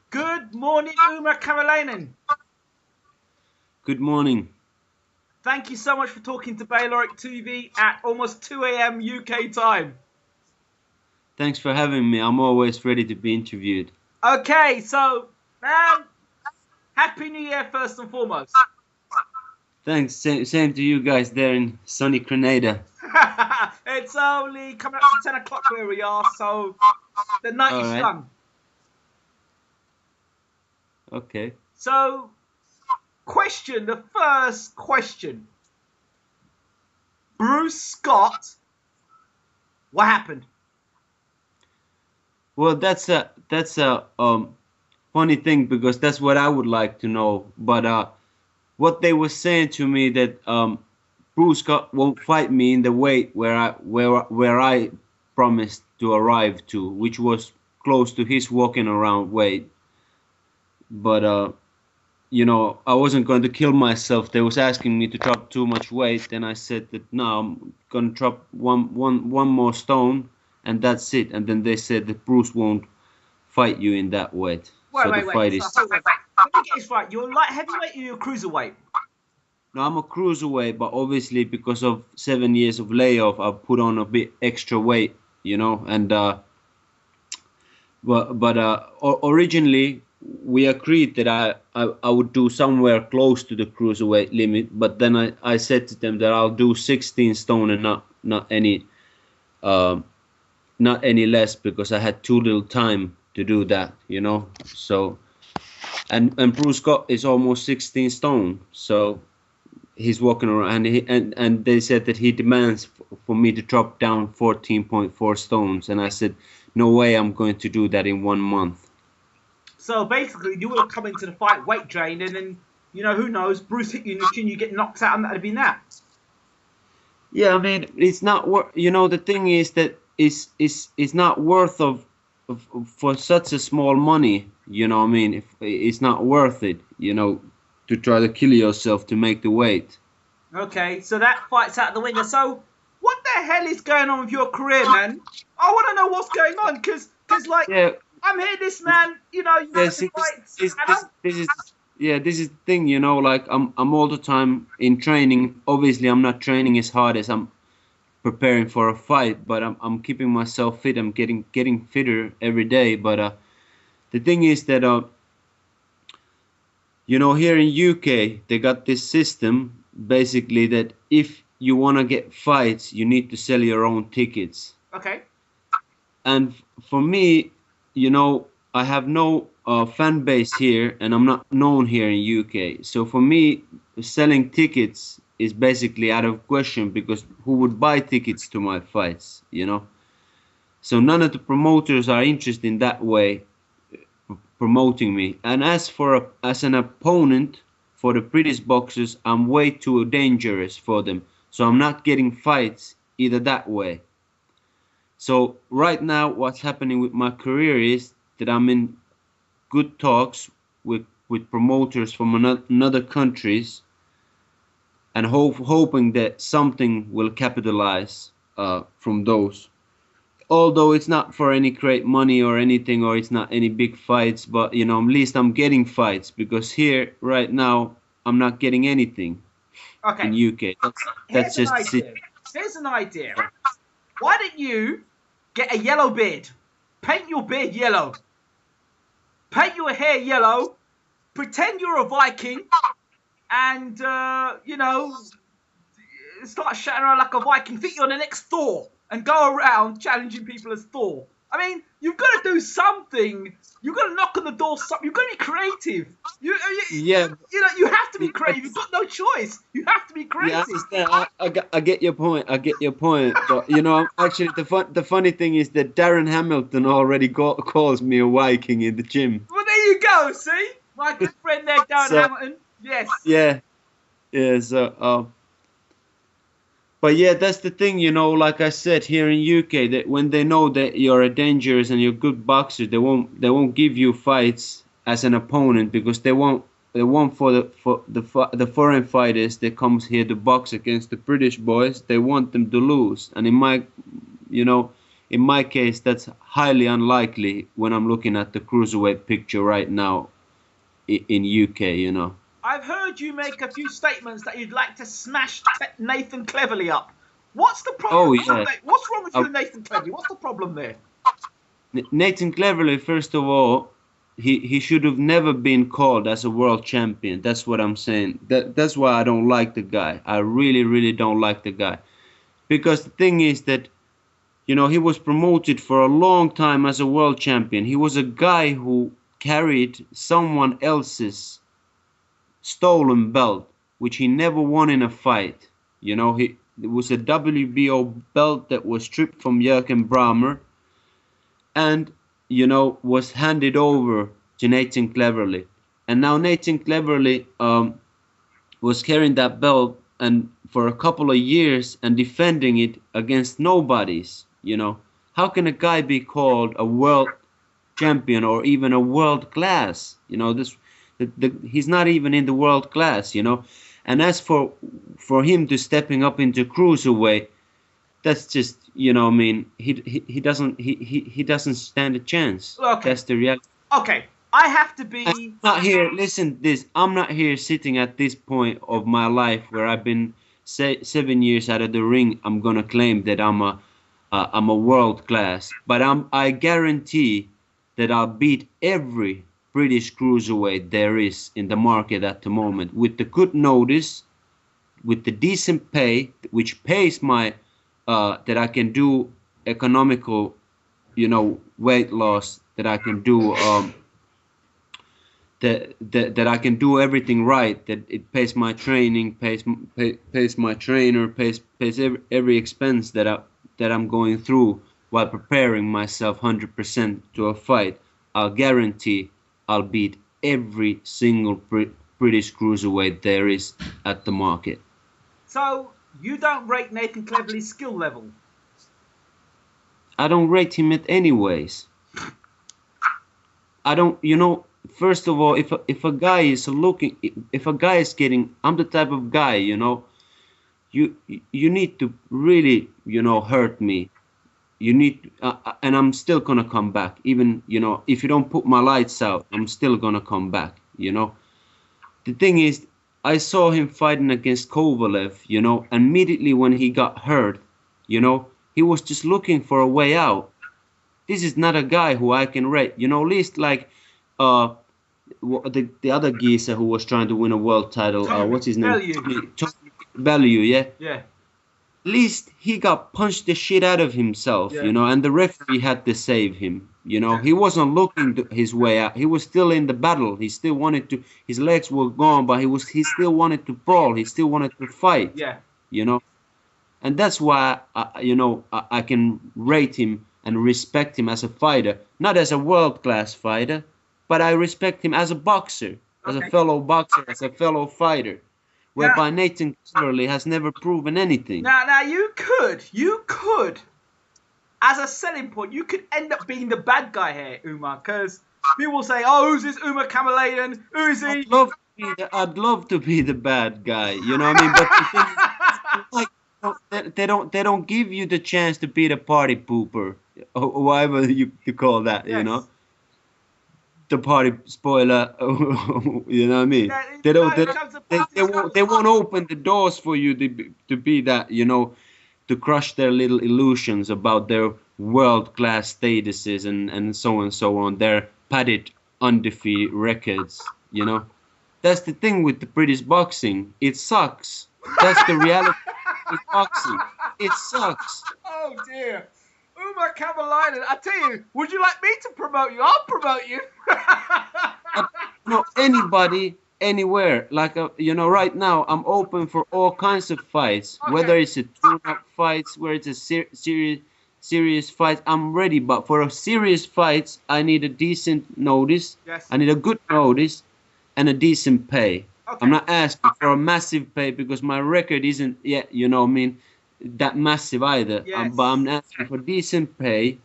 Good morning, Umar Kemilainen. Good morning. Thank you so much for talking to Bayloric TV at almost 2 a.m. UK time. Thanks for having me. I'm always ready to be interviewed. Okay, so, man, Happy New Year first and foremost. Thanks. Same to you guys there in sunny Grenada. It's only coming up to 10 o'clock where we are, so the night is young. Okay. So, the first question. Bruce Scott, what happened? Well, that's a funny thing because that's what I would like to know. But what they were saying to me that Bruce Scott won't fight me in the weight where I promised to arrive to, which was close to his walking around weight. But you know, I wasn't going to kill myself. They was asking me to drop too much weight, and I said that no, I'm gonna drop one more stone, and that's it. And then they said that Bruce won't fight you in that weight. Wait. Let me get this right. You're light heavyweight or you're cruiserweight? No, I'm a cruiserweight, but obviously because of 7 years of layoff, I've put on a bit extra weight, you know. And originally we agreed that I would do somewhere close to the cruiserweight limit, but then I said to them that I'll do 16 stone and not any less because I had too little time to do that, you know. So and Bruce Scott is almost 16 stone, so he's walking around and they said that he demands for me to drop down 14.4 stones, and I said no way I'm going to do that in 1 month. So basically, you would have come into the fight weight drained, and then, you know, who knows, Bruce hit you in the chin, you get knocked out, and that would have been that. Yeah, I mean, it's not worth. You know, the thing is that it's not worth for such a small money. You know, what I mean, it's not worth it. You know, to try to kill yourself to make the weight. Okay, so that fight's out the window. So what the hell is going on with your career, man? I want to know what's going on, because like. Yeah. I'm here, this man, you know, this is the thing, you know, like I'm all the time in training. Obviously, I'm not training as hard as I'm preparing for a fight, but I'm keeping myself fit. I'm getting fitter every day. But the thing is that you know, here in UK they got this system basically that if you want to get fights, you need to sell your own tickets. Okay. And for me, you know, I have no fan base here, and I'm not known here in UK. So for me, selling tickets is basically out of question because who would buy tickets to my fights, you know? So none of the promoters are interested in that way promoting me. And as an opponent for the British boxers, I'm way too dangerous for them. So I'm not getting fights either that way. So right now, what's happening with my career is that I'm in good talks with promoters from another countries, and hoping that something will capitalize from those. Although it's not for any great money or anything, or it's not any big fights, but you know, at least I'm getting fights, because here right now I'm not getting anything. Okay. In UK. That's just it. Here's an idea. Why don't you get a yellow beard? Paint your beard yellow. Paint your hair yellow. Pretend you're a Viking. And, you know, start shouting around like a Viking. Think you're the next Thor. And go around challenging people as Thor. I mean, you've got to do something. You've got to knock on the door. You've got to be creative. Yeah. You know, you have to be creative. You've got no choice. You have to be creative. Yeah, I get your point. But you know, actually, the funny thing is that Darren Hamilton already calls me a Viking in the gym. Well, there you go. See, my good friend there, Darren Hamilton. Yes. Yeah. So, but yeah, that's the thing, you know. Like I said, here in UK, that when they know that you're a dangerous and you're a good boxer, they won't give you fights as an opponent, because they want for the foreign fighters that comes here to box against the British boys. They want them to lose, and in my, you know, in my case, that's highly unlikely when I'm looking at the cruiserweight picture right now in UK, you know. I've heard you make a few statements that you'd like to smash Nathan Cleverly up. What's the problem? Oh, yeah. What's wrong with you and Nathan Cleverly? What's the problem there? Nathan Cleverly, first of all, he should have never been called as a world champion. That's what I'm saying. That's why I don't like the guy. I really, really don't like the guy. Because the thing is that, you know, he was promoted for a long time as a world champion. He was a guy who carried someone else's stolen belt, which he never won in a fight. You know, it was a WBO belt that was stripped from Jürgen Brammer and, you know, was handed over to Nathan Cleverly. And now Nathan Cleverly was carrying that belt and for a couple of years and defending it against nobodies, you know. How can a guy be called a world champion or even a world class? You know, he's not even in the world class, you know. And as for him to stepping up into cruiserweight, that's just, you know, I mean, he doesn't stand a chance. Okay. That's the reality. Okay, I have to be. I'm not here. Listen, to this. I'm not here sitting at this point of my life where I've been 7 years out of the ring. I'm gonna claim that I'm a world class, but I guarantee that I'll beat every British cruiserweight there is in the market at the moment with the good notice, with the decent pay, which pays my that I can do economical, you know, weight loss, that I can do that I can do everything right, that it pays my training, pays my trainer, pays every expense that I'm going through while preparing myself 100% to a fight. I'll guarantee I'll beat every single British cruiserweight there is at the market. So you don't rate Nathan Cleverly's skill level? I don't rate him at anyways. I don't, you know, first of all, if a guy is looking, if a guy is getting, I'm the type of guy, you know, you need to really, you know, hurt me. You need, and I'm still gonna come back. Even, you know, if you don't put my lights out, I'm still gonna come back, you know. The thing is, I saw him fighting against Kovalev, you know, and immediately when he got hurt, you know, he was just looking for a way out. This is not a guy who I can rate, you know, at least like the other geezer who was trying to win a world title, what's his name? Value, yeah? Yeah. At least he got punched the shit out of himself, you know, and the referee had to save him, you know. He wasn't looking his way out. He was still in the battle. He still wanted to, his legs were gone, but he still wanted to brawl. He still wanted to fight, you know. And that's why, you know, I can rate him and respect him as a fighter. Not as a world-class fighter, but I respect him as a boxer, as a fellow boxer, as a fellow fighter. Whereby Nathan Cleverly has never proven anything. Now you could, as a selling point, you could end up being the bad guy here, Umar, because people say, "Oh, who's this Umar Kemilainen? Who is he?" I'd love to be the bad guy, you know what I mean? But the thing is, like, they don't give you the chance to be the party pooper, or whatever you call that, you know. The party spoiler, you know what I mean? They won't open the doors for you to be that, you know, to crush their little illusions about their world-class statuses and so on, their padded undefeated records, you know. That's the thing with the British boxing. It sucks. That's the reality of boxing. It sucks. Oh dear. Umar Kemilainen, I tell you, would you like me to promote you? I'll promote you. You know, anybody, anywhere. Like, you know, right now, I'm open for all kinds of fights. Whether it's a tune-up fights, where it's a serious fight, I'm ready. But for a serious fights, I need a decent notice. I need a good notice and a decent pay. I'm not asking for a massive pay because my record isn't yet, you know, I mean, that massive either. But I'm asking for decent pay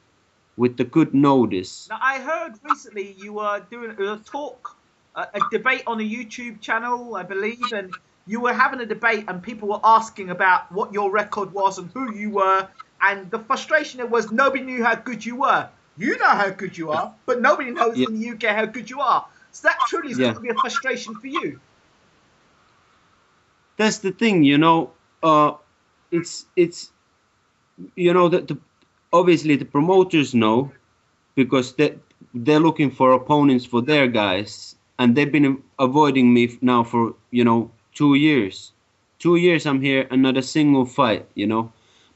with the good notice. Now, I heard recently you were doing a talk, a debate on a YouTube channel, I believe, and you were having a debate and people were asking about what your record was and who you were, and the frustration there was nobody knew how good you were. You know how good you are, but nobody knows in the UK how good you are. So that truly is going to be a frustration for you. That's the thing, you know. It's you know that obviously the promoters know, because they're looking for opponents for their guys, and they've been avoiding me now for 2 years. 2 years I'm here and not a single fight.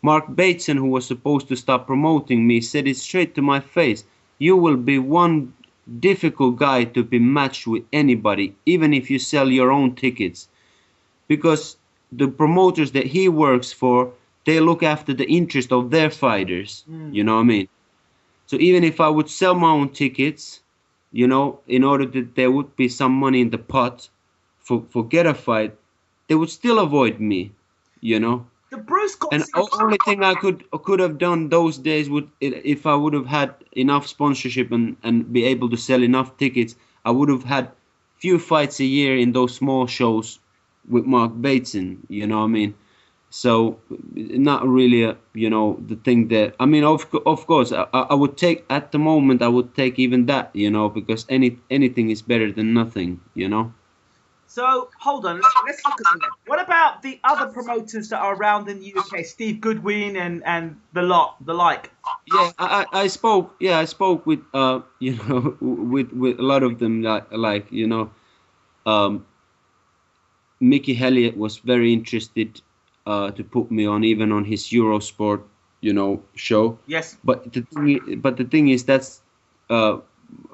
Mark Bateson, who was supposed to stop promoting me, said it straight to my face. You will be one difficult guy to be matched with anybody, even if you sell your own tickets. Because the promoters that he works for, they look after the interest of their fighters. You know what I mean? So even if I would sell my own tickets, in order that there would be some money in the pot for get a fight, they would still avoid me, The Bruce got And the only thing I could have done those days would, if I would have had enough sponsorship and be able to sell enough tickets, I would have had few fights a year in those small shows with Mark Bateson, you know what I mean? So not really the thing that, I mean, of course I would take, at the moment I would take even that, because anything is better than nothing, So hold on, let's look at them. What about the other promoters that are around in the UK, Steve Goodwin and the like? Yeah, I spoke with with a lot of them, like Mickey Elliott was very interested to put me on, even on his Eurosport, show. Yes. But the thing is, that's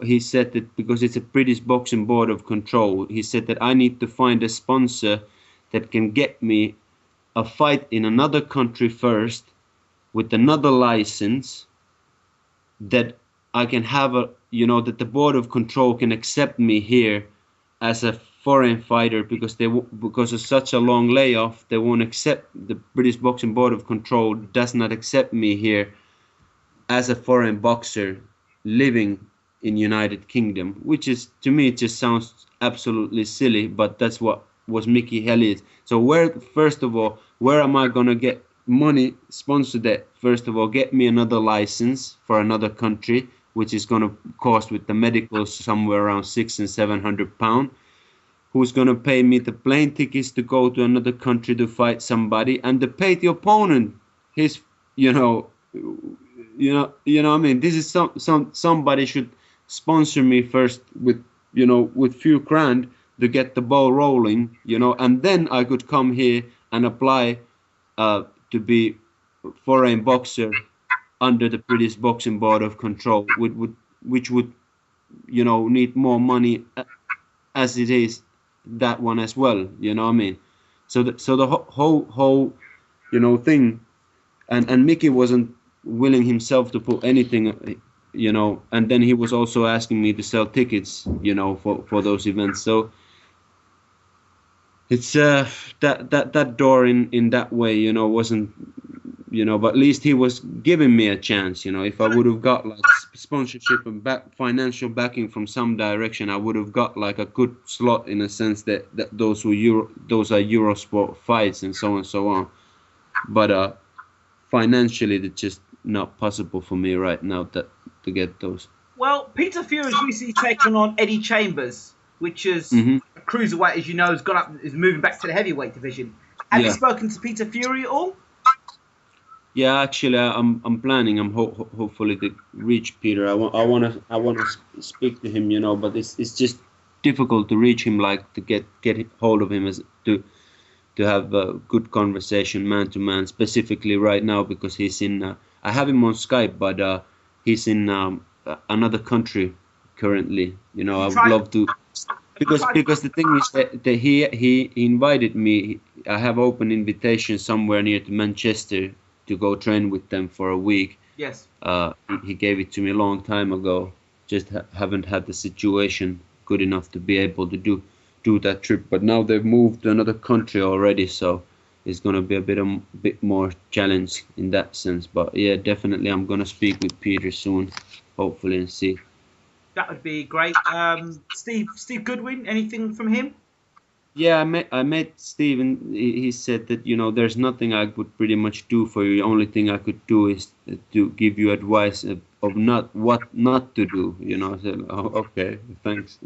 he said that because it's a British Boxing Board of Control, he said that I need to find a sponsor that can get me a fight in another country first with another license, that I can have that the Board of Control can accept me here as a foreign fighter, because of such a long layoff, they won't accept, the British Boxing Board of Control does not accept me here as a foreign boxer living in United Kingdom, which is, to me, it just sounds absolutely silly, but that's what was Mickey Elliott. So first of all, where am I gonna get money sponsored that? First of all, get me another license for another country, which is gonna cost with the medicals somewhere around £600 and £700. Who's gonna pay me the plane tickets to go to another country to fight somebody, and to pay the opponent his, what I mean? This is somebody should sponsor me first with, with few grand to get the ball rolling, and then I could come here and apply to be foreign boxer under the British Boxing Board of Control, which would need more money as it is that one as well, you know what I mean? So the whole thing, and Mickey wasn't willing himself to put anything, and then he was also asking me to sell tickets, for those events. So it's that door in that way, wasn't, but at least he was giving me a chance. If I would have got like sponsorship and financial backing from some direction, I would have got like a good slot, in a sense that those are Eurosport fights and so on. But financially, it's just not possible for me right now to get those. Well, Peter Fury's recently taken on Eddie Chambers, which is a cruiserweight, as you know, is moving back to the heavyweight division. Have you spoken to Peter Fury at all? Yeah, actually, I'm planning. I'm hopefully to reach Peter. I want to speak to him, but it's just difficult to reach him, like to get hold of him, as to have a good conversation man to man, specifically right now, because he's in. I have him on Skype, but he's in another country currently. I would love to, because the thing is that he invited me. I have open invitation somewhere near to Manchester to go train with them for a week. Yes. He gave it to me a long time ago. Just haven't had the situation good enough to be able to do that trip. But now they've moved to another country already, so it's gonna be a bit more challenge in that sense. But yeah, definitely I'm gonna speak with Peter soon, hopefully, and see. That would be great. Steve Goodwin, anything from him? Yeah, I met Steve, and he said that, there's nothing I could pretty much do for you. The only thing I could do is to give you advice of not what not to do. I said, oh, okay, thanks.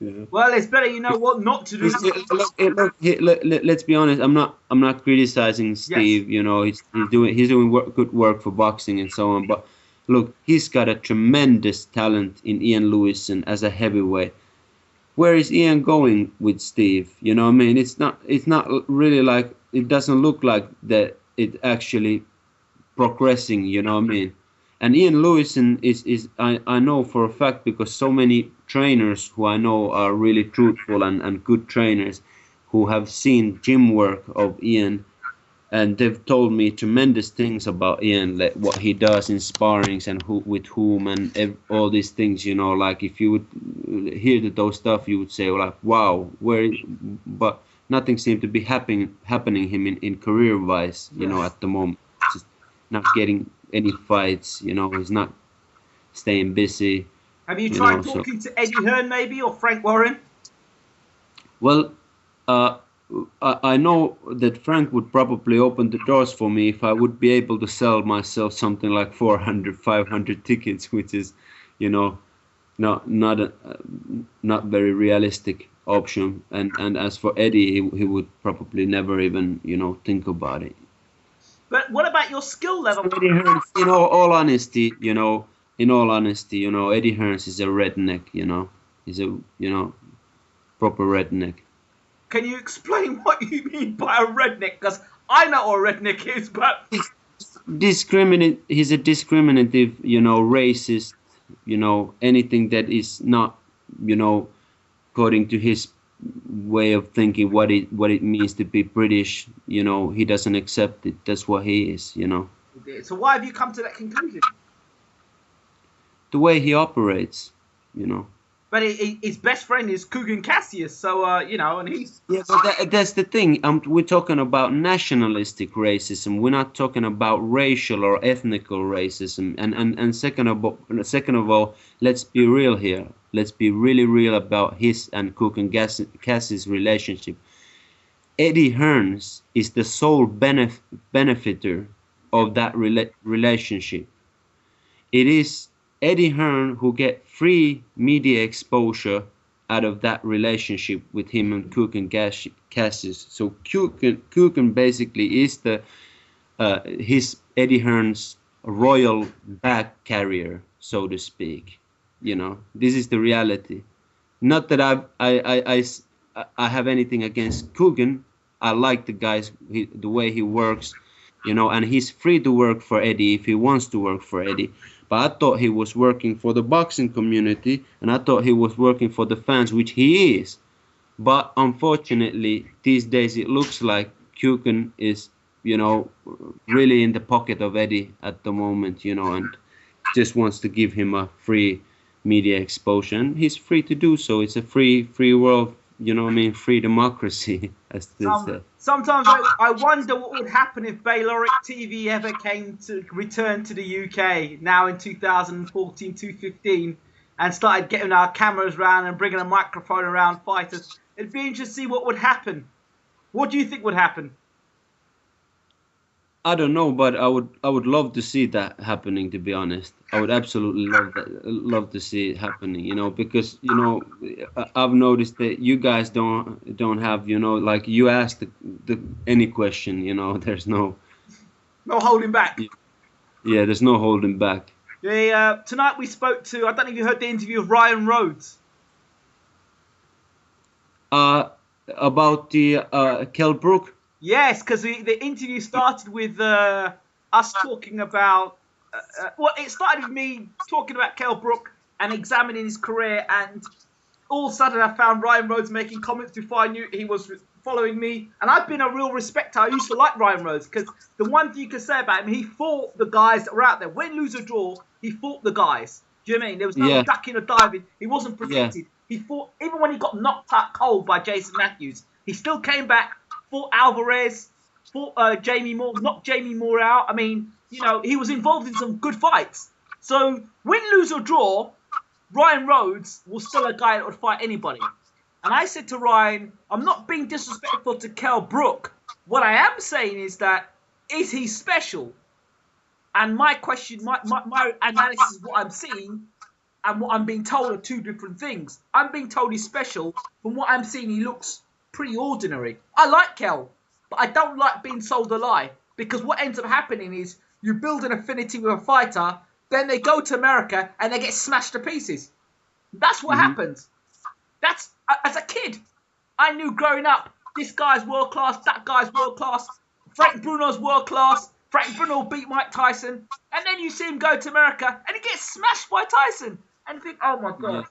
Yeah. Well, it's better you know what not to do. Let's be honest. I'm not criticizing Yes. Steve. He's doing good work for boxing and so on. But look, he's got a tremendous talent in Ian Lewison as a heavyweight. Where is Ian going with Steve? You know what I mean? It's not really like, it doesn't look like that it actually progressing, you know what I mean? And Ian Lewison is I know for a fact, because so many trainers who I know are really truthful and good trainers who have seen gym work of Ian, and they've told me tremendous things about Ian, like what he does in sparrings and who with whom and all these things. Like if you would hear those stuff, you would say, well, like, wow, where? But nothing seemed to be happening him in career wise, Yes. at the moment. Just not getting any fights. He's not staying busy. Have you tried So talking to Eddie Hearn maybe or Frank Warren? well. Uh, I know that Frank would probably open the doors for me if I would be able to sell myself something like 400, 500 tickets, which is, not very realistic option. And as for Eddie, he would probably never even, think about it. But what about your skill level? Eddie Hearns, in all honesty, Eddie Hearns is a redneck. He's a proper redneck. Can you explain what you mean by a redneck? Because I know what a redneck is, but He's a discriminative, racist, anything that is not, according to his way of thinking what it means to be British. He doesn't accept it. That's what he is. so why have you come to that conclusion? The way he operates. But his best friend is Kugan Cassius, so and he's Yeah, but that's the thing. We're talking about nationalistic racism. We're not talking about racial or ethnical racism. And second of all, let's be real here. Let's be really real about his and Cook and Cassie's relationship. Eddie Hearns is the sole benefiter of that relationship. It is Eddie Hearn who get free media exposure out of that relationship with him and Cook and Cassius. So Cook basically is his Eddie Hearn's royal bag carrier, so to speak. This is the reality. Not that I have anything against Coogan. I like the guys, the way he works, and he's free to work for Eddie if he wants to work for Eddie. But I thought he was working for the boxing community, and I thought he was working for the fans, which he is. But unfortunately, these days it looks like Kukin is, really in the pocket of Eddie at the moment, and just wants to give him a free media exposure. And he's free to do so. It's a free world, free democracy, as they say. Sometimes I wonder what would happen if Bayloric TV ever came to return to the UK now in 2014, 2015, and started getting our cameras around and bringing a microphone around fighters. It'd be interesting to see what would happen. What do you think would happen? I don't know, but I would love to see that happening. To be honest, I would absolutely love to see it happening. Because I've noticed that you guys don't have, like you ask any question, there's no holding back. Yeah, there's no holding back. Tonight we spoke to, I don't know if you heard the interview of Ryan Rhodes. About the Kell Brook. Yes, because the interview started with us talking about... it started with me talking about Kell Brook and examining his career, and all of a sudden I found Ryan Rhodes making comments before I knew he was following me. And I've been a real respecter. I used to like Ryan Rhodes, because the one thing you can say about him, he fought the guys that were out there. Win, lose or draw, he fought the guys. Do you know what I mean? There was no ducking or diving. He wasn't protected. He fought, even when he got knocked out cold by Jason Matthews, he still came back, fought Alvarez, fought Jamie Moore, knocked Jamie Moore out. I mean, he was involved in some good fights. So, win, lose or draw, Ryan Rhodes was still a guy that would fight anybody. And I said to Ryan, I'm not being disrespectful to Kell Brook. What I am saying is that, is he special? And my question, my analysis of what I'm seeing and what I'm being told are two different things. I'm being told he's special. From what I'm seeing, he looks pretty ordinary. I like Kell, but I don't like being sold a lie. Because what ends up happening is you build an affinity with a fighter, then they go to America and they get smashed to pieces. That's what happens. That's, as a kid, I knew growing up, this guy's world class, that guy's world class, Frank Bruno's world class, Frank Bruno beat Mike Tyson, and then you see him go to America and he gets smashed by Tyson. And you think, oh my God.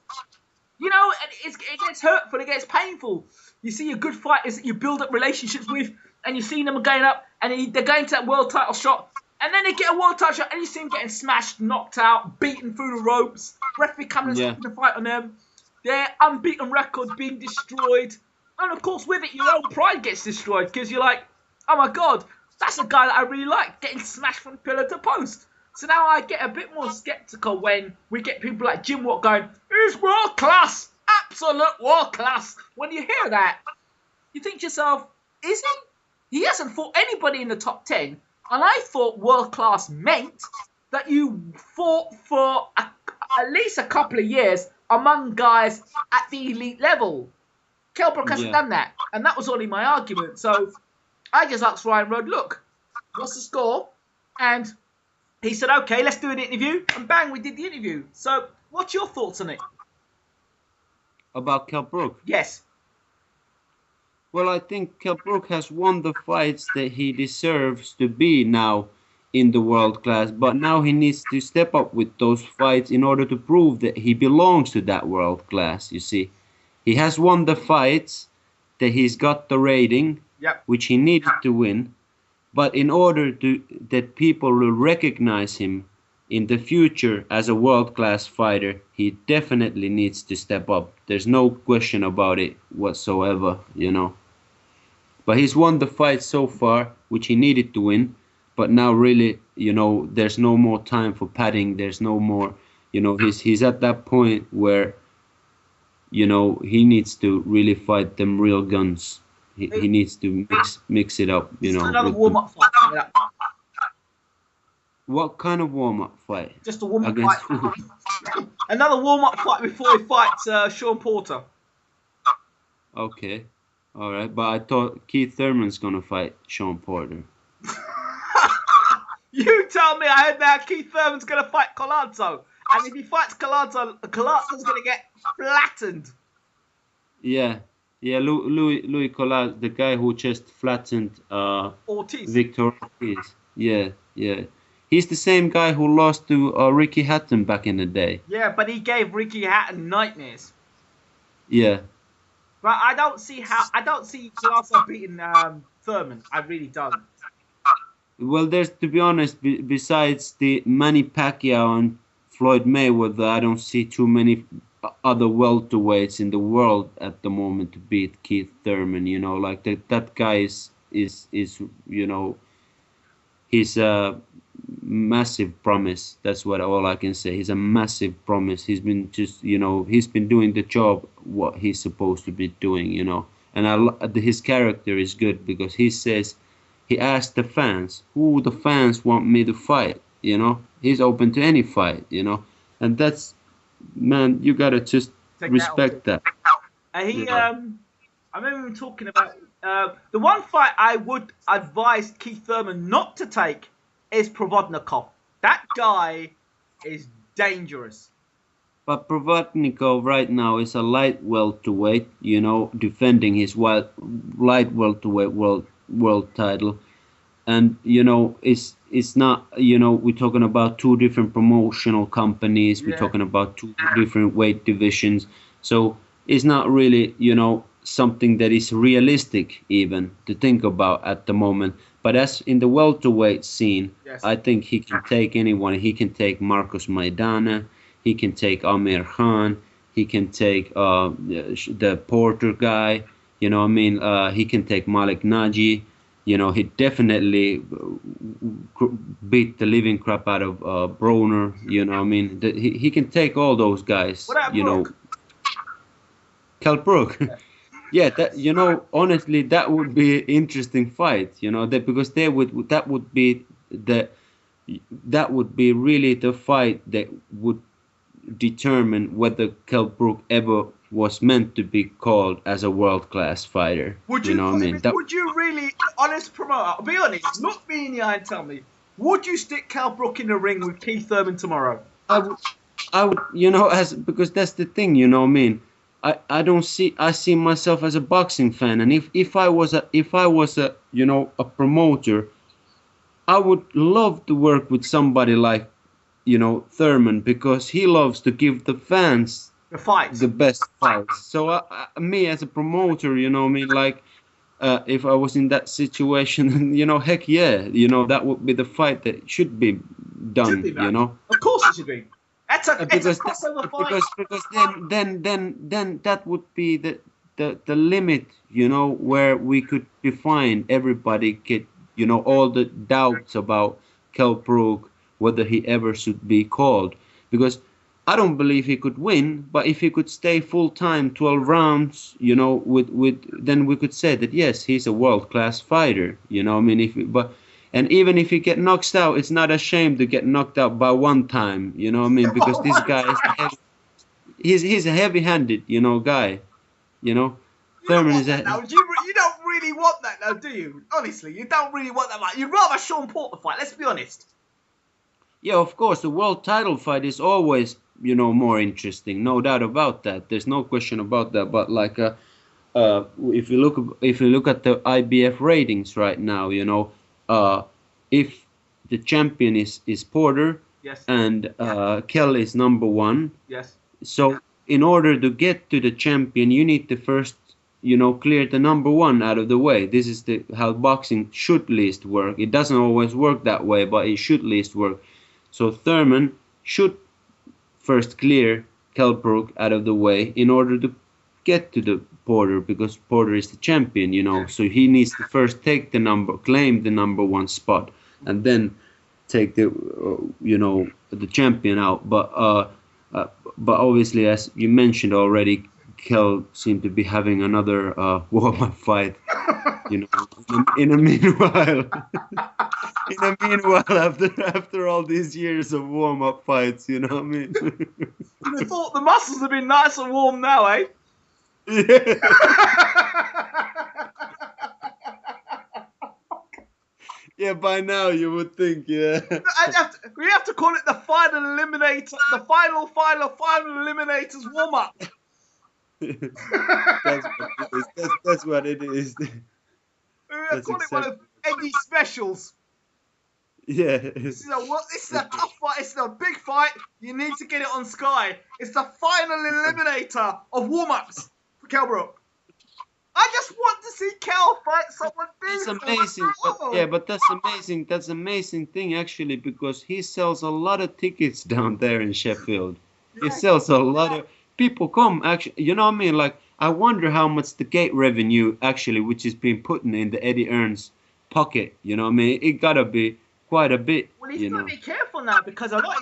You know, it gets hurtful, it gets painful. You see your good fighters that you build up relationships with, and you see them going up, and they're going to that world title shot, and then they get a world title shot, and you see them getting smashed, knocked out, beaten through the ropes, referee coming and stopping the fight on them, their unbeaten record being destroyed, and of course with it, your own pride gets destroyed, because you're like, oh my God, that's a guy that I really like, getting smashed from pillar to post. So now I get a bit more skeptical when we get people like Jim Watt going, he's world class, absolute world class. When you hear that, you think to yourself, is he? He hasn't fought anybody in the top 10. And I thought world class meant that you fought for at least a couple of years among guys at the elite level. Kell Brook hasn't done that. And that was only my argument. So I just asked Ryan Rod, look, what's the score? And he said, okay, let's do an interview. And bang, we did the interview. So what's your thoughts on it? About Kell Brook? Yes. Well, I think Kell Brook has won the fights that he deserves to be now in the world class. But now he needs to step up with those fights in order to prove that he belongs to that world class, you see. He has won the fights that he's got the rating, which he needed to win. But in order that people will recognize him in the future as a world-class fighter, he definitely needs to step up. There's no question about it whatsoever, you know. But he's won the fight so far, which he needed to win. But now really, you know, there's no more time for padding. There's no more, you know, he's at that point where, you know, he needs to really fight them real guns. He needs to mix it up, you know. Another warm-up fight. Yeah. What kind of warm-up fight? Just a warm-up fight. Another warm-up fight before he fights Sean Porter. Okay. All right. But I thought Keith Thurman's going to fight Sean Porter. You tell me. I heard that Keith Thurman's going to fight Collazo. And if he fights Collazo, Collazo's going to get flattened. Yeah. Yeah, Louis Collazo, the guy who just flattened Ortiz. Victor Ortiz. Yeah. He's the same guy who lost to Ricky Hatton back in the day. Yeah, but he gave Ricky Hatton nightmares. Yeah. But I don't see Collazo beating Thurman. I really don't. Well, there's, to be honest, besides the Manny Pacquiao and Floyd Mayweather, I don't see too many other welterweights in the world at the moment to beat Keith Thurman. You know, like that guy is you know, he's a massive promise. That's all I can say. He's a massive promise. He's been just, you know, he's been doing the job what he's supposed to be doing, you know. And his character is good because he says, he asked the fans, who the fans want me to fight, you know. He's open to any fight, you know. And that's, man, you gotta just respect that. I remember him talking about the one fight I would advise Keith Thurman not to take is Provodnikov. That guy is dangerous. But Provodnikov right now is a light welterweight, you know, defending his light welterweight world title. And, you know, it's not, you know, we're talking about two different promotional companies. We're talking about two different weight divisions. So it's not really, you know, something that is realistic even to think about at the moment. But as in the welterweight scene, I think he can take anyone. He can take Marcos Maidana. He can take Amir Khan. He can take the Porter guy. You know what I mean? He can take Malik Naji. You know, he definitely beat the living crap out of Broner. You know what I mean? He can take all those guys. What about you Brook? know. Kell Brook. Yeah, that honestly, that would be an interesting fight. Because that would be really the fight that would determine whether Kell Brook ever was meant to be called as a world-class fighter. Would you? Would you really, honest promoter? Be honest. Look me in the eye and tell me. Would you stick Kell Brook in the ring with Keith Thurman tomorrow? I would, because that's the thing, I see myself as a boxing fan, and if I was a promoter, I would love to work with somebody like, Thurman, because he loves to give the fans the best fights. So me as a promoter, if I was in that situation, heck yeah, that would be the fight that should be done. Of course it should be. It's a crossover fight. Because then that would be the limit, where we could define everybody get, all the doubts about Kell Brook, whether he ever should be called. Because I don't believe he could win, but if he could stay full time 12 rounds, then we could say that yes, he's a world-class fighter. And even if he get knocked out, it's not a shame to get knocked out by one time. Because this guy he's a heavy-handed, guy. Thurman is you don't really want that now, do you? Honestly, you don't really want that fight. You'd rather Sean Porter fight. Let's be honest. Yeah, of course, the world title fight is always, more interesting. No doubt about that. There's no question about that. But if you look at the IBF ratings right now, if the champion is Porter, yes, and Kell is number 1, yes. So in order to get to the champion, you need to first, clear the number 1 out of the way. This is how boxing should least work. It doesn't always work that way, but it should least work. So Thurman should first clear Kell Brook out of the way in order to get to the Porter, because Porter is the champion, So he needs to first claim the number 1 spot, and then take the champion out. But obviously, as you mentioned already, Kell seemed to be having another warm-up fight. In a meanwhile, after all these years of warm-up fights, you know what I mean? I thought the muscles have been nice and warm now, eh? Yeah. Yeah, by now you would think, yeah. We have to call it the final eliminator, the final eliminators warm-up. That's what it is. We have to call it one of Eddie's specials. Yeah. This is a tough fight. This is a big fight. You need to get it on Sky. It's the final eliminator of warm-ups for Kell Brook. I just want to see Kell fight someone big. It's amazing. But that's amazing. That's an amazing thing, actually, because he sells a lot of tickets down there in Sheffield. He sells a lot of... People come, actually, you know what I mean? Like, I wonder how much the gate revenue, actually, which is being put in the Eddie Earn's pocket, you know what I mean? It gotta be quite a bit. Well, he's got to be careful now, because all of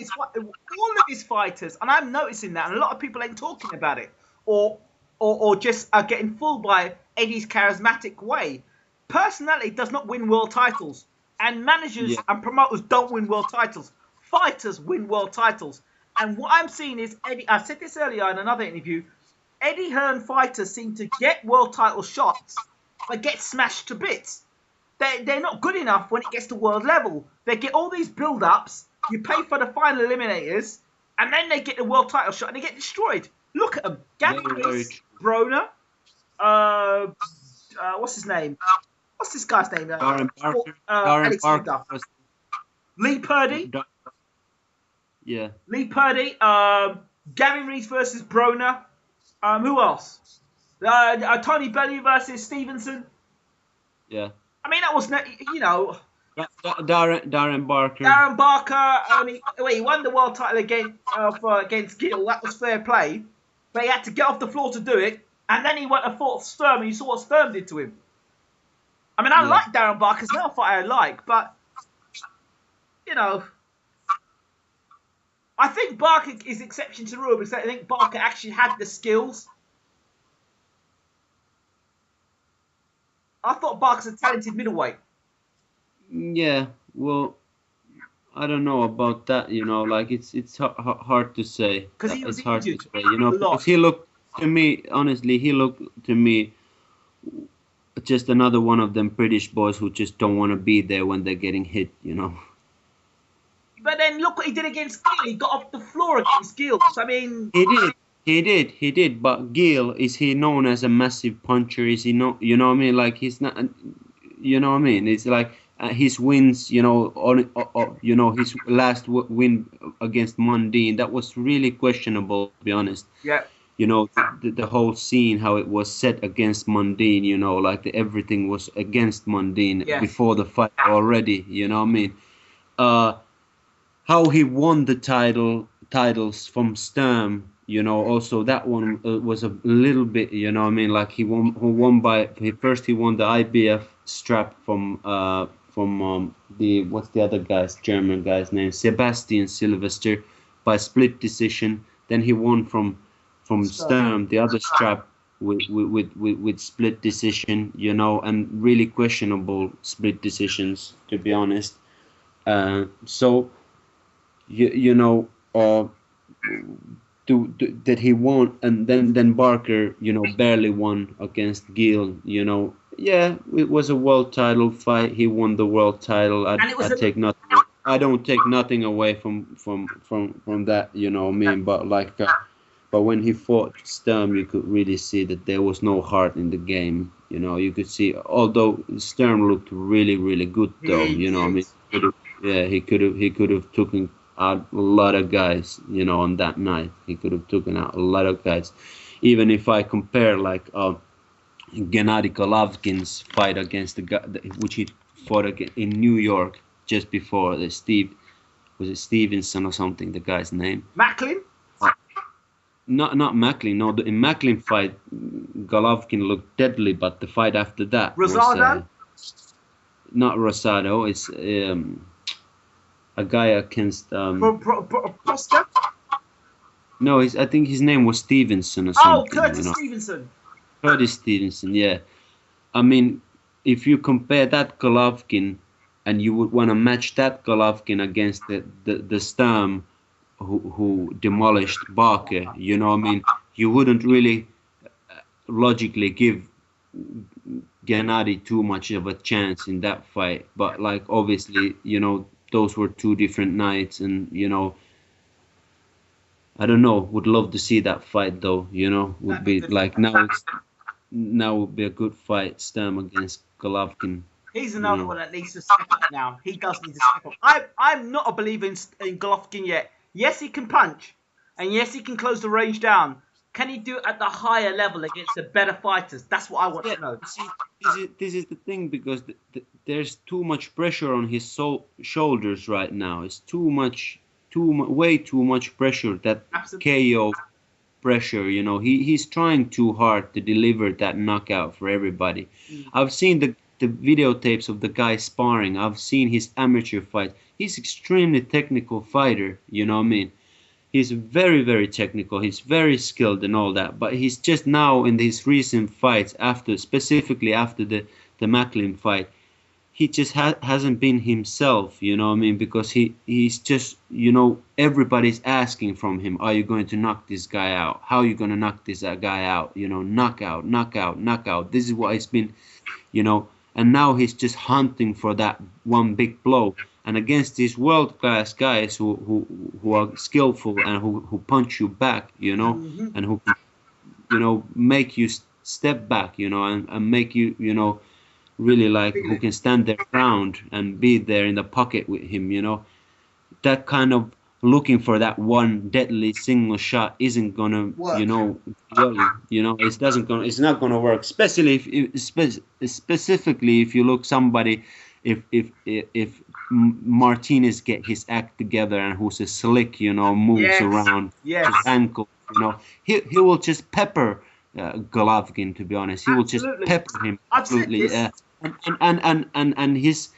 his fighters, and I'm noticing that, and a lot of people ain't talking about it, or just are getting fooled by Eddie's charismatic way. Personality does not win world titles, and managers and promoters don't win world titles. Fighters win world titles. And what I'm seeing is Eddie. I said this earlier in another interview. Eddie Hearn fighters seem to get world title shots, but get smashed to bits. They're not good enough when it gets to world level. They get all these build-ups. You pay for the final eliminators, and then they get the world title shot and they get destroyed. Look at them. Gavin Reese, Broner. What's his name? What's this guy's name? Darren Barker. Lee Purdy. Yeah. Lee Purdy. Gavin Reese versus Broner. Who else? Tony Bellew versus Stevenson. Yeah. I mean, that was, Darren Barker. Darren Barker. He won the world title against Gill. That was fair play. But he had to get off the floor to do it. And then he went and fought Sturm, and you saw what Sturm did to him. I mean, I like Darren Barker. It's not a fight I like, but, I think Barker is exception to the rule, because I think Barker actually had the skills. I thought Barker's a talented middleweight. Yeah, well, I don't know about that. You know, like it's hard to say. Because he was It's hard to injured say. You know, a lot. because he looked to me, honestly, he looked to me just another one of them British boys who just don't want to be there when they're getting hit. You know. But then look what he did against Gill. He got off the floor against Gill. I mean, He did. But Gill, is he known as a massive puncher? Is he not? You know what I mean? Like he's not. You know what I mean? It's like his wins. You know, you know his last win against Mundine. That was really questionable, to be honest. yeah. You know, the whole scene, how it was set against Mundine. You know, like everything was against Mundine Yes. before the fight already. You know what I mean? How he won the titles from Sturm, you know, also that one was a little bit, you know what I mean, like he won by first he won the IBF strap from the what's the other guy's German guy's name, Sebastian Sylvester, by split decision. Then he won from Sturm the other strap with split decision, you know, and really questionable split decisions, to be honest. So you know, that he won, and then Barker, you know, barely won against Gill. You know, yeah, it was a world title fight. He won the world title. I take nothing. I don't take nothing away from that. You know what I mean? But like, but when he fought Sturm, you could really see that there was no heart in the game. You know, you could see, although Sturm looked really good though. You know, I mean, yeah, he could have taken out a lot of guys, you know, on that night. He could have taken out a lot of guys. Even if I compare, like, Gennady Golovkin's fight against the guy, which he fought in New York just before, was it Stevenson or something, the guy's name? Macklin? Not Macklin, no. In Macklin fight, Golovkin looked deadly, but the fight after that Rosado? was... not Rosado, it's... a guy against Proster? No, I think his name was Stevenson or something. Oh, Curtis, you know? Stevenson. Curtis Stevenson, yeah. I mean, if you compare that Golovkin, and you would want to match that Golovkin against the Sturm who demolished Barker, you know what I mean? You wouldn't really logically give Gennady too much of a chance in that fight. But like, obviously, you know, those were two different nights, and you know, I don't know. Would love to see that fight though. You know, would be like now would be a good fight. Sturm against Golovkin. He's another one that needs to step up now. He does need to step up. I'm not a believer in Golovkin yet. Yes, he can punch, and yes, he can close the range down. Can he do it at the higher level against the better fighters? That's what I want to know. See, this is the thing, because there's too much pressure on his shoulders right now. It's way too much pressure. That Absolutely. KO pressure, you know. He's trying too hard to deliver that knockout for everybody. I've seen the videotapes of the guy sparring. I've seen his amateur fight. He's extremely technical fighter. You know what I mean? He's very technical. He's very skilled and all that. But he's just now in these recent fights, specifically after the Macklin fight, he just hasn't been himself. You know what I mean? Because he's just, you know, everybody's asking from him, are you going to knock this guy out? How are you going to knock this guy out? You know, knockout. This is what it's been, you know. And now he's just hunting for that one big blow. And against these world-class guys who are skillful and who punch you back, you know, and who, you know, make you step back, you know, and make you, you know, really like, who can stand their ground and be there in the pocket with him, you know. That kind of looking for that one deadly single shot isn't gonna, you know, it's not gonna work. Especially specifically if you look somebody, if Martinez get his act together and who's a slick, you know, moves around his ankle, you know, he will just pepper Golovkin. To be honest, he will just pepper him absolutely. And his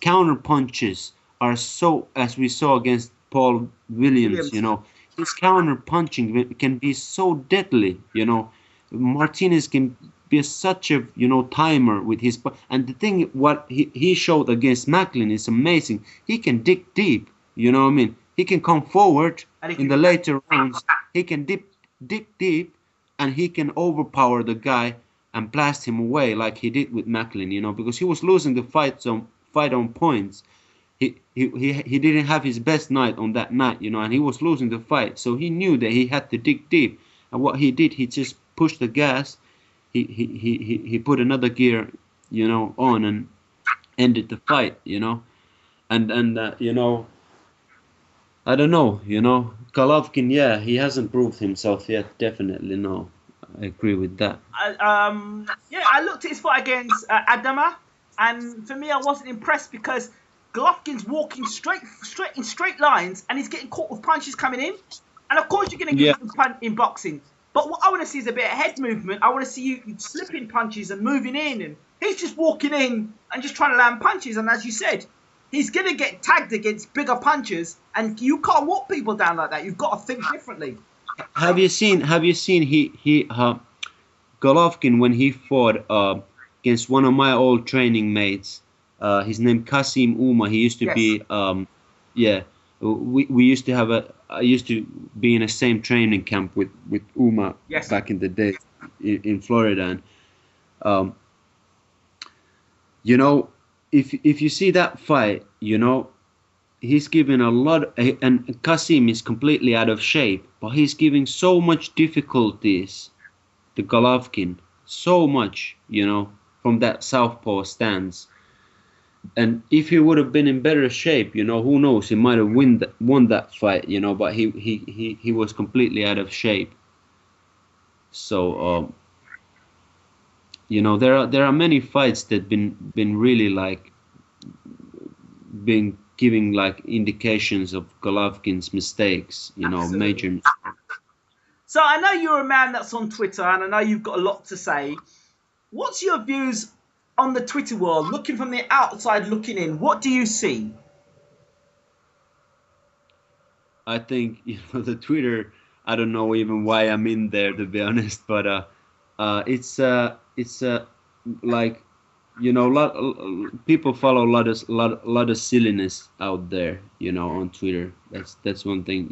counter punches are so, as we saw against Paul Williams, you know, his counter punching can be so deadly. You know, Martinez can be such a timer with his. And the thing what he showed against Macklin is amazing. He can dig deep. You know what I mean? He can come forward in the later rounds. He can dig deep, and he can overpower the guy and blast him away like he did with Macklin. Because he was losing the fight on points. He didn't have his best night on that night, and he was losing the fight. So he knew that he had to dig deep. And what he did, he just pushed the gas. He put another gear, on and ended the fight, And I don't know, Golovkin, yeah, he hasn't proved himself yet. Definitely, no. I agree with that. Yeah, I looked at his fight against Adama, and for me, I wasn't impressed because Golovkin's walking straight lines, and he's getting caught with punches coming in. And of course, you're going to get punch in boxing. But what I want to see is a bit of head movement. I want to see you slipping punches and moving in, and he's just walking in and just trying to land punches. And as you said, he's going to get tagged against bigger punches, and you can't walk people down like that. You've got to think differently. Have you seen Golovkin when he fought against one of my old training mates? His name Kasim Uma. He used to be we used to have I used to be in the same training camp with Uma back in the day in Florida, and if you see that fight, he's giving a lot, and Kasim is completely out of shape, but he's giving so much difficulties to Golovkin, so much, from that southpaw stance. And if he would have been in better shape, who knows, he might have won that fight, but he was completely out of shape. So there are many fights that been really like been giving like indications of Golovkin's mistakes, major mistakes. So I know you're a man that's on Twitter, and I know you've got a lot to say. What's your views on the Twitter world, looking from the outside, looking in? What do you see? I think the Twitter. I don't know even why I'm in there, to be honest, but it's like people follow a lot of silliness out there, on Twitter. That's one thing,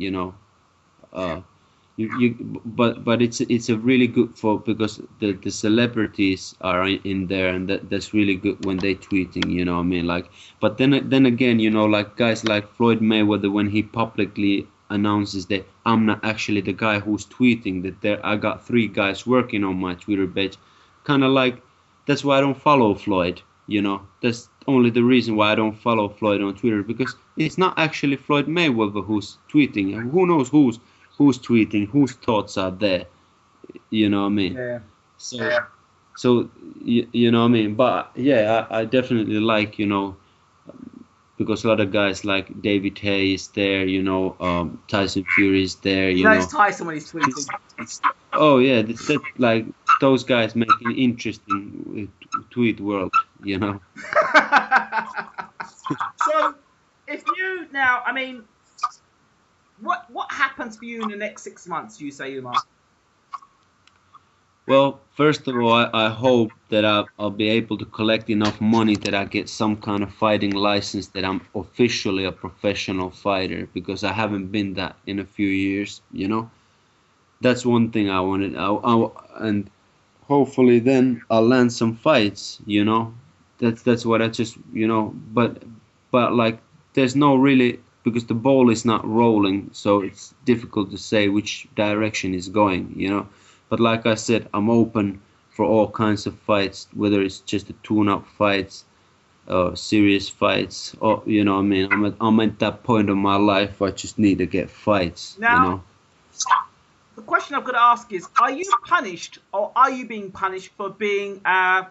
but it's a really good for, because the celebrities are in there, and that's really good when they tweeting, like. But then again, like guys like Floyd Mayweather, when he publicly announces that I'm not actually the guy who's tweeting, that I got 3 guys working on my Twitter page, kind of like, that's why I don't follow Floyd. That's only the reason why I don't follow Floyd on Twitter, because it's not actually Floyd Mayweather who's tweeting. Who knows who's tweeting, whose thoughts are there, you know what I mean? Yeah. So you know what I mean? But yeah, I definitely like, because a lot of guys like David Hay is there, Tyson Fury is there, It's Tyson when he's tweeting. Oh yeah, that's like those guys make an interesting tweet world, So, if you now, I mean, what happens for you in the next 6 months, do you say, Umar? Well, first of all, I hope that I'll be able to collect enough money that I get some kind of fighting license, that I'm officially a professional fighter, because I haven't been that in a few years, That's one thing I wanted. And hopefully then I'll land some fights, That's what I just, but like there's no really, because the ball is not rolling, so it's difficult to say which direction it's going, But like I said, I'm open for all kinds of fights, whether it's just the tune-up fights, serious fights, or I'm at that point of my life where I just need to get fights. Now, the question I've got to ask is: are you punished, or are you being punished for being I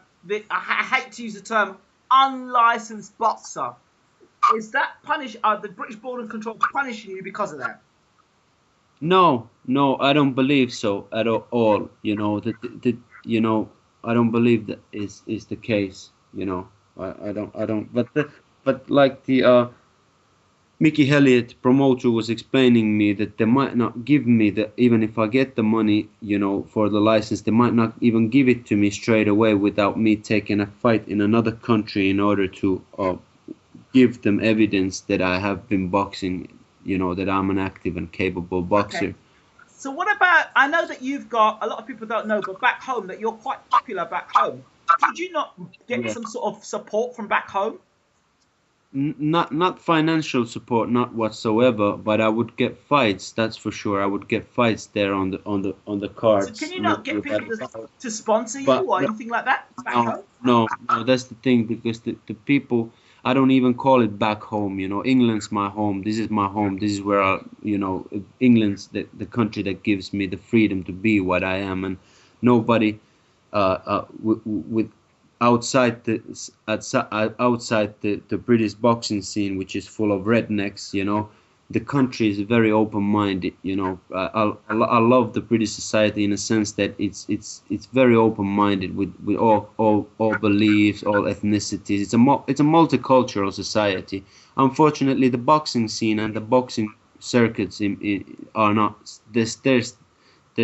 hate to use the term unlicensed boxer? Is that punished? Are the British Border Control punishing you because of that? No, I don't believe so at all. I don't believe that is the case. I don't. But like Mickey Elliott, promoter, was explaining me that they might not give me the, even if I get the money, you know, for the license, they might not even give it to me straight away without me taking a fight in another country in order to give them evidence that I have been boxing, you know, that I'm an active and capable boxer. Okay. So what about, I know that you've got, a lot of people don't know, but back home, that you're quite popular back home. Did you not get some sort of support from back home? Not financial support, not whatsoever, but I would get fights. That's for sure. I would get fights there on the cards. So can you not get people to sponsor you or anything like that back home? No, that's the thing, because the people, I don't even call it back home. You know, England's my home. This is my home. This is where I, you know, England's the country that gives me the freedom to be what I am, and nobody with outside the British boxing scene, which is full of rednecks, you know, the country is very open-minded. You know, I love the British society in a sense that it's very open-minded with all beliefs, all ethnicities. It's a multicultural society. Unfortunately, the boxing scene and the boxing circuits are not. There's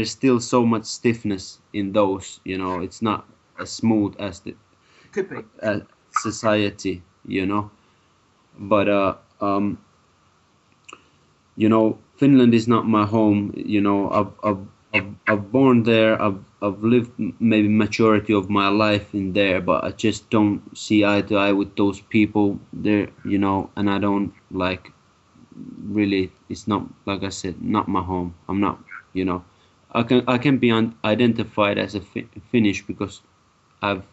still so much stiffness in those. You know, it's not as smooth as the could be society, you know. But you know, Finland is not my home. You know, I've born there. I've lived maybe majority of my life in there, but I just don't see eye to eye with those people there. You know, and I don't like really. It's not, like I said, not my home. I'm not. You know, I can be identified as a Finnish because I've,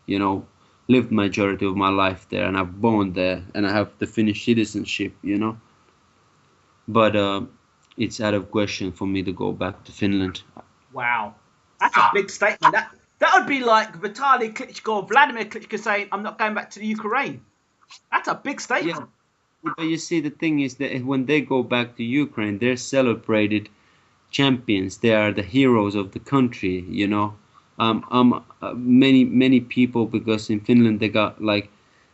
you know, lived majority of my life there, and I've born there, and I have the Finnish citizenship, you know. But it's out of question for me to go back to Finland. Wow, that's a big statement. That would be like Vitaly Klitschko or Vladimir Klitschko saying, "I'm not going back to the Ukraine." That's a big statement. Yeah. But you see, the thing is that when they go back to Ukraine, they're celebrated champions. They are the heroes of the country, you know. Many people, because in Finland they got like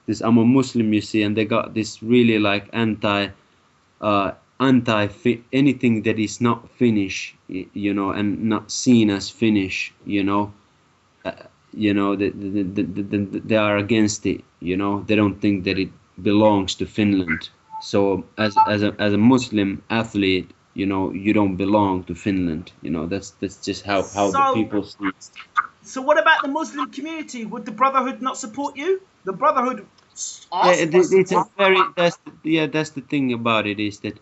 this, I'm a Muslim, you see, and they got this really like anti anything that is not Finnish, you know, and not seen as Finnish, you know. They are against it, you know. They don't think that it belongs to Finland. So as a Muslim athlete, you know, you don't belong to Finland. You know, that's just how the people see it. So what about the Muslim community? Would the Brotherhood not support you? The Brotherhood that's the thing about it, is that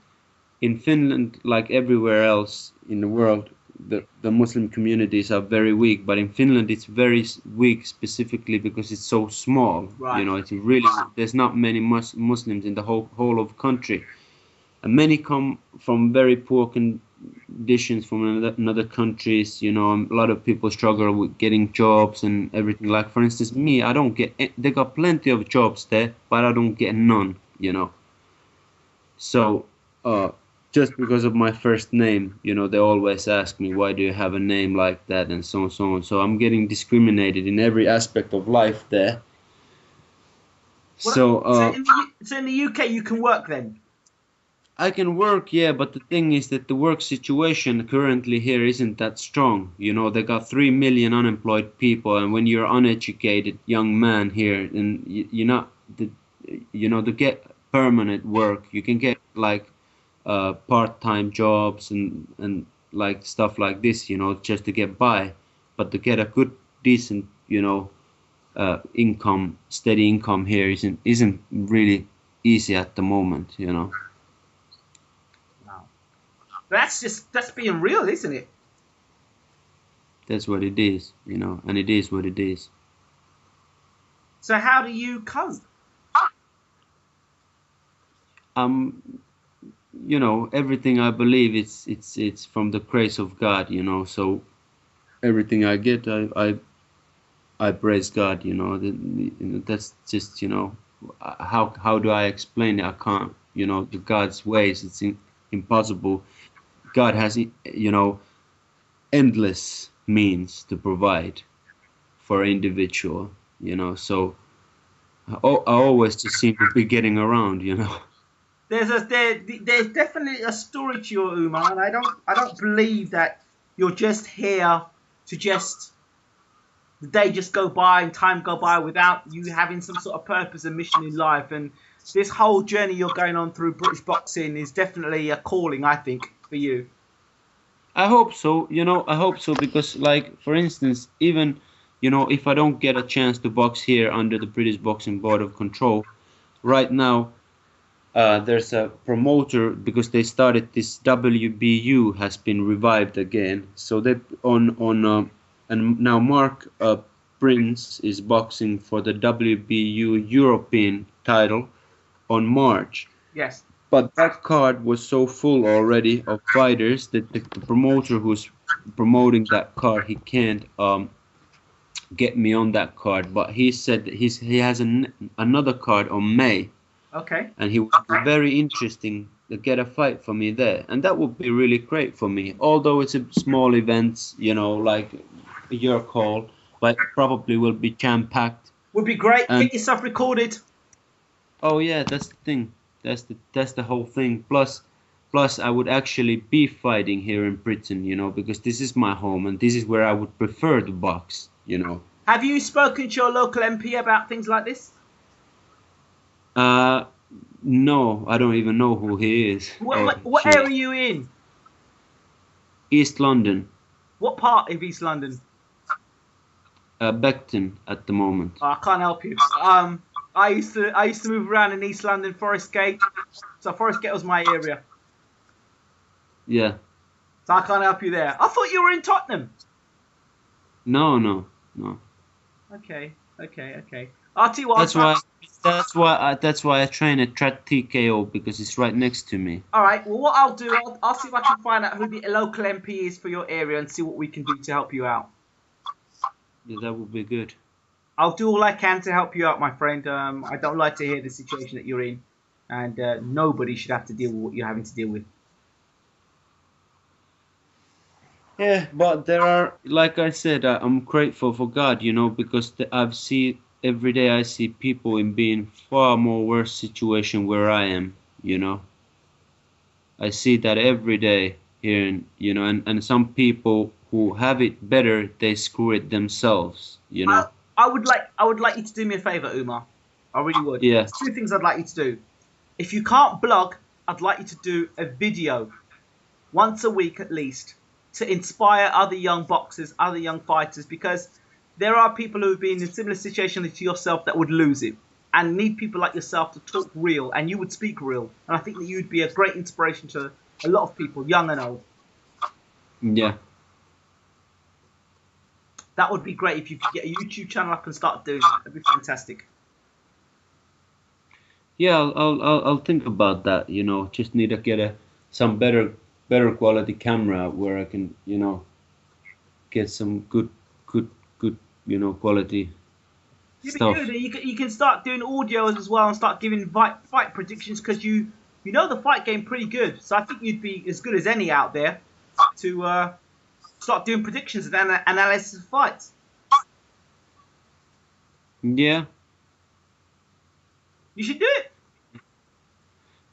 in Finland, like everywhere else in the world, the Muslim communities are very weak. But in Finland, it's very weak specifically because it's so small. Right. You know, it's really, there's not many Muslims in the whole of country. And many come from very poor conditions from another countries. You know, a lot of people struggle with getting jobs and everything. Like, for instance, me, I don't get. They got plenty of jobs there, but I don't get none. You know. So, just because of my first name, you know, they always ask me, why do you have a name like that, and so on, so on. So I'm getting discriminated in every aspect of life there. So in the UK, you can work then. I can work, yeah, but the thing is that the work situation currently here isn't that strong. You know, they got 3 million unemployed people, and when you're uneducated young man here, and you're not, you know, to get permanent work, you can get like part-time jobs and like stuff like this, you know, just to get by. But to get a good, decent, you know, income, steady income here isn't really easy at the moment, you know. That's being real, isn't it? That's what it is, you know, and it is what it is. So how do you cope? You know, everything I believe it's from the grace of God, you know. So everything I get, I praise God, you know. That's just, you know, how do I explain it? I can't, you know, the God's ways. It's impossible. God has, you know, endless means to provide for an individual, you know. So I always just seem to be getting around, you know. there's definitely a story to your Umar, and I don't believe that you're just here to just the day just go by and time go by without you having some sort of purpose and mission in life. And this whole journey you're going on through British boxing is definitely a calling, I think, for you. I hope so. I hope so because, like, for instance, even, if I don't get a chance to box here under the British Boxing Board of Control, right now, there's a promoter because they started this WBU has been revived again. So they and now Mark Prince is boxing for the WBU European title on March. Yes. But that card was so full already of fighters that the promoter who's promoting that card, he can't get me on that card. But he said that he has another card on May. Okay. And he would be very interesting to get a fight for me there. And that would be really great for me. Although it's a small event, like your call, but probably will be jam-packed. Would be great. Get yourself recorded. Oh yeah, that's the thing. That's the whole thing. Plus, I would actually be fighting here in Britain, because this is my home and this is where I would prefer to box, Have you spoken to your local MP about things like this? No, I don't even know who he is. What area are you in? East London. What part of East London? Beckton at the moment. Oh, I can't help you. I used to move around in East London, Forest Gate. So Forest Gate was my area. Yeah. So I can't help you there. I thought you were in Tottenham. No. Okay. I'll tell you what. That's why I train at Trat TKO because it's right next to me. All right. Well, what I'll do, I'll see if I can find out who the local MP is for your area and see what we can do to help you out. Yeah, that would be good. I'll do all I can to help you out, my friend. I don't like to hear the situation that you're in, and nobody should have to deal with what you're having to deal with. Yeah, but there are, like I said, I'm grateful for God, because every day I see people in being far more worse situation where I am, I see that every day here, and some people who have it better, they screw it themselves, I would like you to do me a favor, Umar. I really would. Yeah. There's two things I'd like you to do. If you can't blog, I'd like you to do a video once a week at least to inspire other young boxers, other young fighters, because there are people who have been in a similar situation to yourself that would lose it and need people like yourself to talk real, and you would speak real. And I think that you'd be a great inspiration to a lot of people, young and old. Yeah. That would be great if you could get a YouTube channel up and start doing that. That'd be fantastic. Yeah, I'll think about that. Just need to get some better quality camera where I can get some good quality stuff. Be good. You can start doing audios as well and start giving fight predictions because you know the fight game pretty good. So I think you'd be as good as any out there to start doing predictions and analysis of fights. Yeah. You should do it.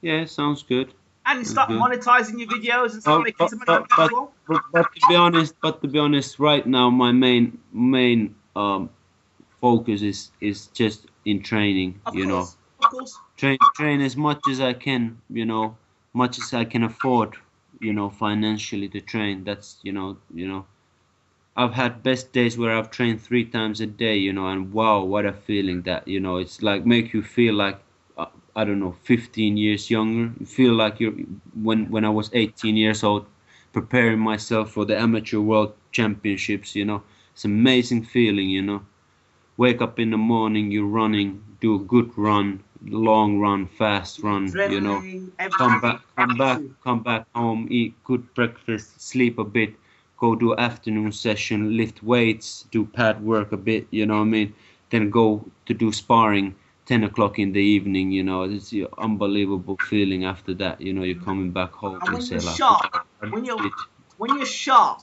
Yeah, sounds good. And start monetizing your videos and start making some money as well. But to be honest, right now my main focus is just in training. Of course. Train as much as I can. Much as I can afford. Financially to train. That's I've had best days where I've trained 3 times a day. And wow, what a feeling that it's like make you feel like. I don't know, 15 years younger. You feel like you're when I was 18 years old, preparing myself for the amateur world championships. It's an amazing feeling. Wake up in the morning, you're running, do a good run, long run, fast run. Come back home, eat good breakfast, sleep a bit, go do afternoon session, lift weights, do pad work a bit. Then go to do sparring. 10 o'clock in the evening, it's an unbelievable feeling after that, you're coming back home and when say you're like, sharp, when you're sharp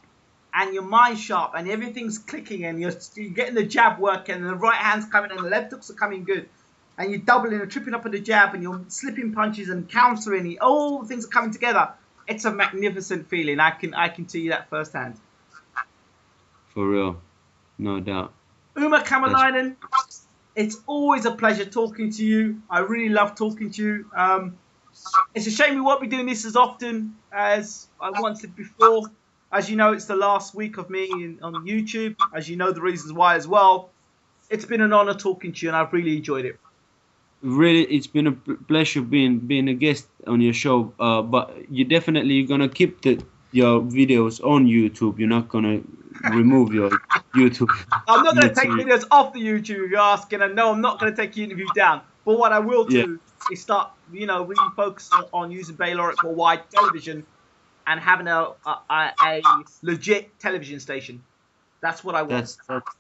and your mind's sharp and everything's clicking and you're getting the jab work and the right hand's coming and the left hooks are coming good, and you're doubling and tripping up on the jab, and you're slipping punches and countering. All the things are coming together. It's a magnificent feeling. I can tell you that firsthand. For real, no doubt. Umar Kemilainen, it's always a pleasure talking to you. I really love talking to you. It's a shame we won't be doing this as often as I wanted before. As you know, it's the last week of me on YouTube. As you know, the reasons why as well. It's been an honor talking to you, and I've really enjoyed it. Really, it's been a pleasure being a guest on your show. But you're gonna keep your videos on YouTube. You're not gonna remove your YouTube. I'm not gonna take videos off the YouTube if you're asking, and no, I'm not gonna take your interview down. But what I will do is start, really focus on using Bayloric Worldwide television and having a legit television station. That's what I want.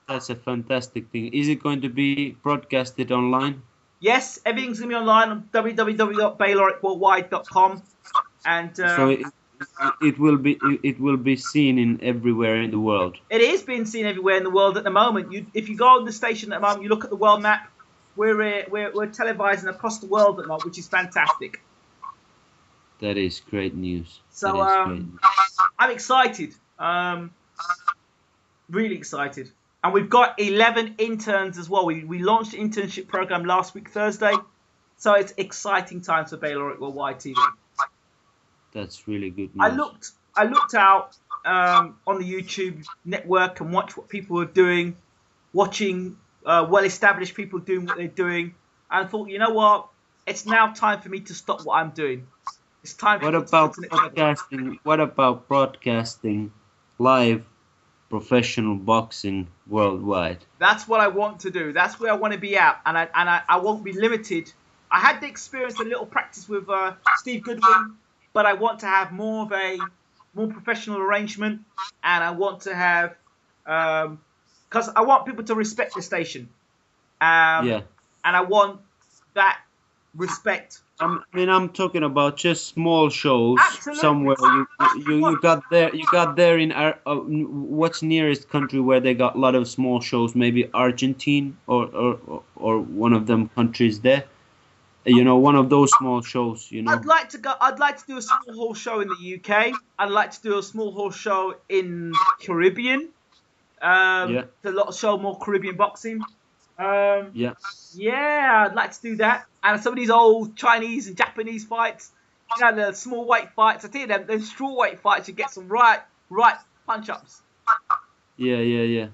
That's a fantastic thing. Is it going to be broadcasted online? Yes, everything's going to be online on www.bayloricworldwide.com, and so it will be seen in everywhere in the world. It is being seen everywhere in the world at the moment. If you go on the station at the moment, you look at the world map. We're televising across the world at the moment, which is fantastic. That is great news. So I'm excited. Really excited. And we've got 11 interns as well. We launched the internship program last week, Thursday. So it's exciting times for Bayloric Worldwide TV. That's really good news. I looked out on the YouTube network and watched what people were doing, watching well-established people doing what they're doing. And I thought, you know what? It's now time for me to stop what I'm doing. It's time for me to get to the next level. What about broadcasting live professional boxing worldwide? That's what I want to do. That's where I want to be at, and I won't be limited. I had the experience, a little practice with Steve Goodwin, but I want to have more professional arrangement, and I want to have because I want people to respect the station, and I want that respect. I'm talking about just small shows. Absolutely. Somewhere. You got there in what's nearest country where they got a lot of small shows? Maybe Argentine or one of them countries there. One of those small shows. I'd like to do a small hall show in the UK. I'd like to do a small hall show in the Caribbean. To show more Caribbean boxing. Yeah, I'd like to do that. And some of these old Chinese and Japanese fights, the small weight fights. I tell you, them straw weight fights, you get some right punch ups. Yeah.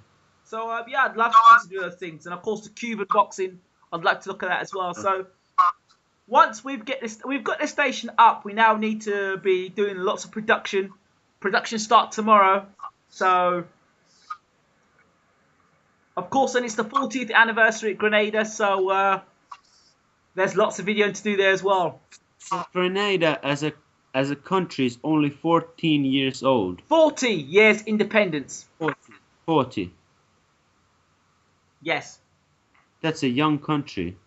So I'd love to do those things. And of course, the Cuban boxing, I'd like to look at that as well. So once we've got this station up, we now need to be doing lots of production. Production start tomorrow. So. Of course, and it's the 40th anniversary at Grenada, so there's lots of video to do there as well. So Grenada, as a country, is only 14 years old. 40 years independence. 40. Yes. That's a young country.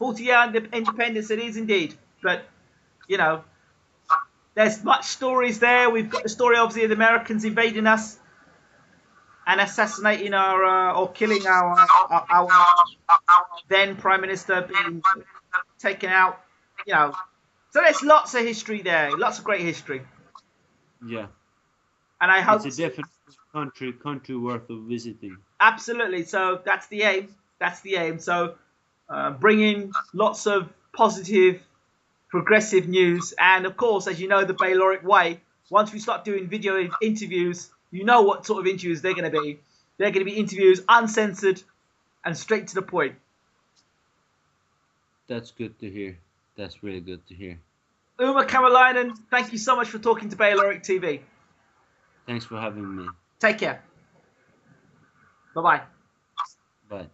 40-year independence, it is indeed. But, there's much stories there. We've got the story, obviously, of the Americans invading us and assassinating or killing our then Prime Minister, being taken out. So there's lots of history there, lots of great history. Yeah. And I hope it's a definite country worth of visiting. Absolutely. So that's the aim. So bringing lots of positive, progressive news, and of course, as you know, the Bayloric way. Once we start doing video interviews. You know what sort of interviews they're going to be. They're going to be interviews uncensored and straight to the point. That's good to hear. That's really good to hear. Umar Kemilainen, thank you so much for talking to Bayloric TV. Thanks for having me. Take care. Bye-bye. Bye.